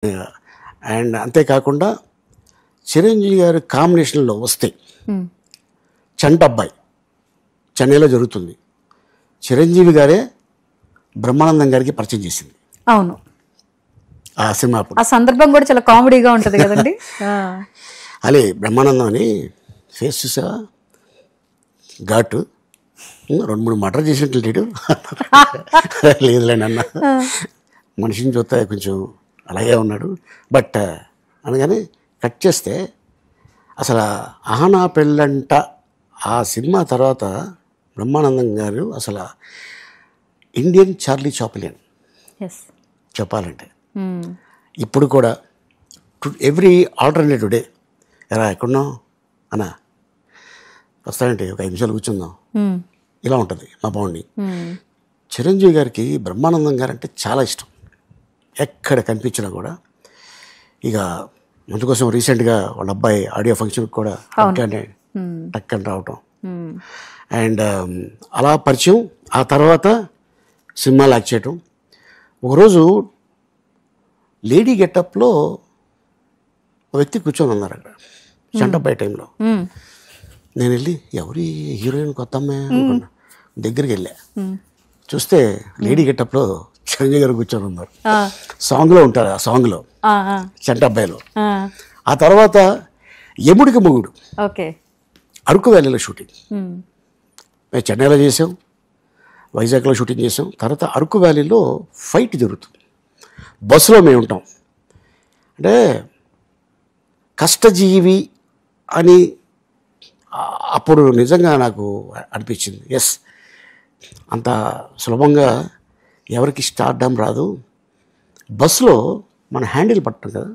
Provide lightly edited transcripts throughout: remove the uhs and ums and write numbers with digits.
And అంతేకాకుండా చిరంజీవి గారి కాంబినేషన్లో వస్తే చంటబ్బాయి చెన్నైలో జరుగుతుంది. చిరంజీవి గారే బ్రహ్మానందం గారికి పరిచయం చేసింది. అవును, ఆ సినిమా అప్పుడు ఆ సందర్భం కూడా చాలా కామెడీగా ఉంటుంది కదండి. అలే బ్రహ్మానందం అని ఫేస్ చూసావా, ఘాటు 2-3 మర్డర్ చేసినట్లు లేడు. లేదులేండి అన్న, మనిషిని చూస్తే కొంచెం అలాగే ఉన్నాడు. బట్ అనగానే కట్ చేస్తే అసలు ఆహనా పెళ్ళంట ఆ సినిమా తర్వాత బ్రహ్మానందం గారు అసలు ఇండియన్ చార్లీ చాప్లిన్ చెప్పాలంటే. ఇప్పుడు కూడా ఎవ్రీ ఆల్టర్నేటివ్ డే ఎలా ఎక్కడున్నావు అన్నా వస్తానంటే ఒక 5 నిమిషాలు కూర్చుందాం, ఇలా ఉంటుంది మా బాగుండి. చిరంజీవి గారికి బ్రహ్మానందం గారు అంటే చాలా ఇష్టం. ఎక్కడ కనిపించినా కూడా ఇక అందుకోసం రీసెంట్గా వాళ్ళ అబ్బాయి ఆడియో ఫంక్షన్కి కూడా టక్కని రావటం అండ్ అలా పరిచయం. ఆ తర్వాత సినిమాలు యాక్ట్ చేయటం. ఒకరోజు లేడీ గెటప్లో ఒక వ్యక్తి కూర్చొని ఉన్నారు అక్కడ చంటబ్బాయి టైంలో. నేను వెళ్ళి ఎవరి హీరోయిన్ కొత్త అమ్మాయి అనుకున్నా. దగ్గరికి వెళ్ళా, చూస్తే లేడీ గెటప్లో చిరంజీవి గారు కూర్చొని ఉన్నారు. సాంగ్లో ఉంటారు, ఆ సాంగ్లో చంటబ్బాయిలో. ఆ తర్వాత యముడికి మొగుడు అరకు వ్యాలీలో షూటింగ్ మేము చెన్నైలో చేసాం, వైజాగ్లో షూటింగ్ చేసాం. తర్వాత అరకు వ్యాలీలో ఫైట్ జరుగుతుంది. బస్సులో మేము ఉంటాం. అంటే కష్టజీవి అని అప్పుడు నిజంగా నాకు అనిపించింది. ఎస్, అంత సులభంగా ఎవరికి స్టార్డమ్ రాదు. బస్సులో మన హ్యాండిల్ పట్టం కదా,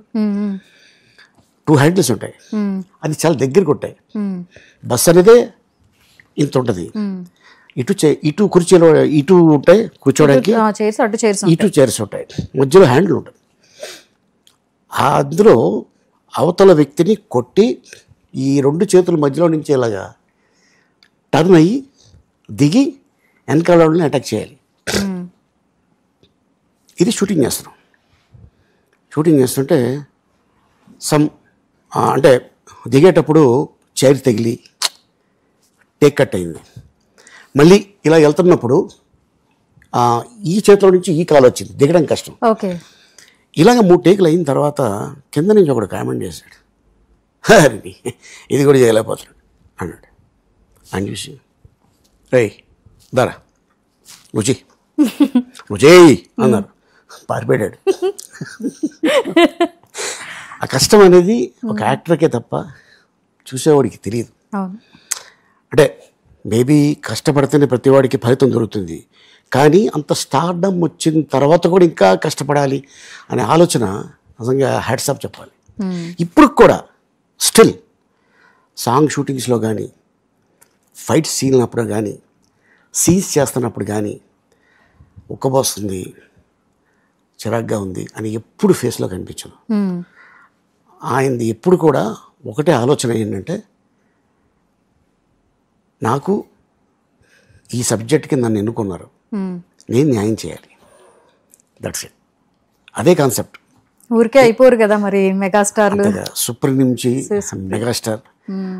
2 హ్యాండిల్స్ ఉంటాయి, అది చాలా దగ్గరికి ఉంటాయి. బస్ అనేదే ఇంత ఉంటుంది. ఇటు కుర్చీలో ఇటు ఉంటాయి కూర్చోడానికి, ఇటు చైర్స్ ఉంటాయి, మధ్యలో హ్యాండిల్ ఉంటుంది. అందులో అవతల వ్యక్తిని కొట్టి ఈ 2 చేతుల మధ్యలో నుంచి ఇలాగా టర్న్ అయ్యి దిగి వెనకాల వాళ్ళని అటాక్ చేయాలి. ఇది షూటింగ్ చేస్తున్నాం. షూటింగ్ చేస్తుంటే అంటే దిగేటప్పుడు చైర్ తగిలి టేక్ కట్ అయింది. మళ్ళీ ఇలా వెళ్తున్నప్పుడు ఈ చేతిలో నుంచి ఈ కాలు వచ్చింది, దిగడం కష్టం. ఇలాగ 3 టేకులు అయిన తర్వాత కింద నుంచి ఒకడు కామెంట్ చేశాడు, హరి ఇది కూడా చేయలేకపోతున్నాడు అన్నాడు. అని చూసి రేయ్ దారా నువ్వు చేయి అన్నారు. పారిపోయాడు. ఆ కష్టం అనేది ఒక యాక్టర్కే తప్ప చూసేవాడికి తెలియదు. అంటే మేబీ కష్టపడితేనే ప్రతివాడికి ఫలితం దొరుకుతుంది, కానీ అంత స్టార్డమ్ వచ్చిన తర్వాత కూడా ఇంకా కష్టపడాలి అనే ఆలోచన నిజంగా హ్యాట్స్ ఆఫ్ చెప్పాలి. ఇప్పుడు కూడా స్టిల్ సాంగ్ షూటింగ్స్లో కానీ, ఫైట్ సీన్ అప్పుడు కానీ, సీన్స్ చేస్తున్నప్పుడు కానీ ఉక్కబోస్తుంది, చిరాగ్గా ఉంది అని ఎప్పుడు ఫేస్లో కనిపించను. ఆయనది ఎప్పుడు కూడా ఒకటే ఆలోచన ఏంటంటే, నాకు ఈ సబ్జెక్ట్కి నన్ను ఎన్నుకున్నారు, నేను న్యాయం చేయాలి. That's it. అదే కాన్సెప్ట్. ఊరికే అయిపోరు కదా మరి మెగాస్టార్లు. సూపర్ నుంచి మెగాస్టార్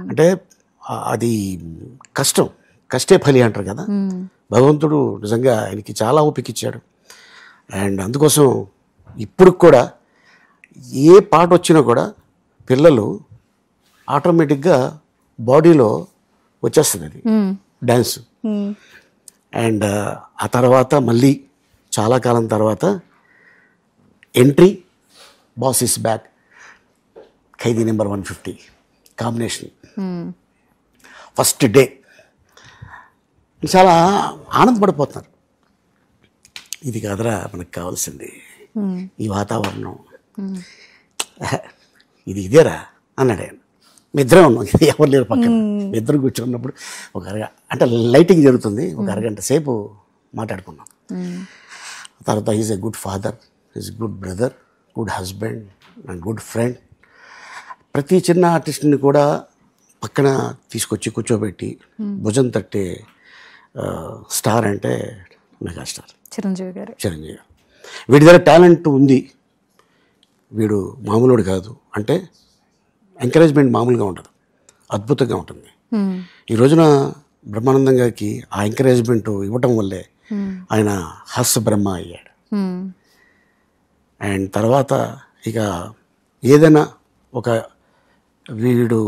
అంటే అది కష్టం, కష్టే ఫలి అంటారు కదా. భగవంతుడు నిజంగా ఆయనకి చాలా ఓపిక ఇచ్చాడు. అండ్ అందుకోసం ఇప్పుడు కూడా ఏ పాట వచ్చినా కూడా పిల్లలు ఆటోమేటిక్గా బాడీలో వచ్చేస్తుంది అది డ్యాన్స్. అండ్ ఆ తర్వాత మళ్ళీ చాలా కాలం తర్వాత entry, boss is back, Khaidi number 150 combination. First day చాలా ఆనందపడిపోతున్నారు. ఇది కాదురా మనకు కావాల్సింది, ఈ వాతావరణం, ఇదేరా అన్నాడు ఆయన. ఇద్దరే ఉన్నాం, ఎవరు లేరు పక్కన. ఇద్దరు కూర్చున్నప్పుడు ఒక అంటే లైటింగ్ జరుగుతుంది, ఒక అరగంట సేపు మాట్లాడుకున్నాం. తర్వాత is a good father, is good brother, good husband and good friend. ప్రతి చిన్న ఆర్టిస్ట్ని కూడా పక్కన తీసుకొచ్చి కూర్చోబెట్టి భుజం తట్టే స్టార్ అంటే మెగాస్టార్ చిరంజీవి గారు. వీడి దగ్గర టాలెంట్ ఉంది, వీడు మామూలుడు కాదు అంటే ఎంకరేజ్మెంట్ మామూలుగా ఉండదు, అద్భుతంగా ఉంటుంది. ఈ రోజున బ్రహ్మానందం గారికి ఆ ఎంకరేజ్మెంట్ ఇవ్వటం వల్లే ఆయన హాస్య బ్రహ్మ అయ్యాడు. అండ్ తర్వాత ఇక ఏదైనా ఒక వీడు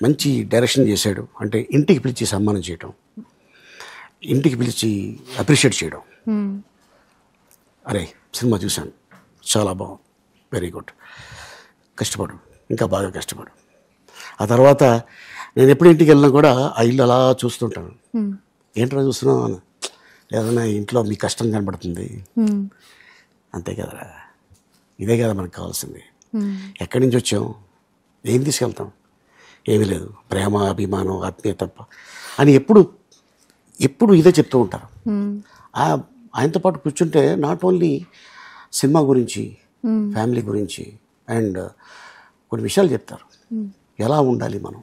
మంచి డైరెక్షన్ చేశాడు అంటే ఇంటికి పిలిచి సన్మానం చేయడం, ఇంటికి పిలిచి అప్రిషియేట్ చేయడం. అరే సినిమా చూశాను, చాలా బాగుంది, వెరీ గుడ్, కష్టపడు, ఇంకా బాగా కష్టపడు. ఆ తర్వాత నేను ఎప్పుడు ఇంటికి వెళ్ళినా కూడా ఆ ఇల్లు అలా చూస్తుంటాను. ఏంట్రా చూస్తున్నావు అని, ఏదైనా ఇంట్లో మీ కష్టం కనబడుతుంది, అంతే కదరా, ఇదే కదా మనకు కావాల్సింది. ఎక్కడి నుంచి వచ్చాం, ఏం తీసుకెళ్తాం, ఏమీ లేదు, ప్రేమ అభిమానం ఆత్మీయత తప్ప అని ఎప్పుడు ఇదే చెప్తూ ఉంటారు. ఆయనతో పాటు కూర్చుంటే నాట్ ఓన్లీ సినిమా గురించి, ఫ్యామిలీ గురించి అండ్ కొన్ని విషయాలు చెప్తారు. ఎలా ఉండాలి మనం,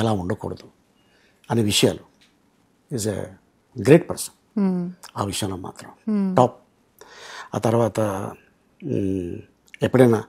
ఎలా ఉండకూడదు అనే విషయాలు. ఈజ్ ఎ గ్రేట్ పర్సన్ ఆ విషయంలో మాత్రం టాప్. ఆ తర్వాత ఎప్పుడైనా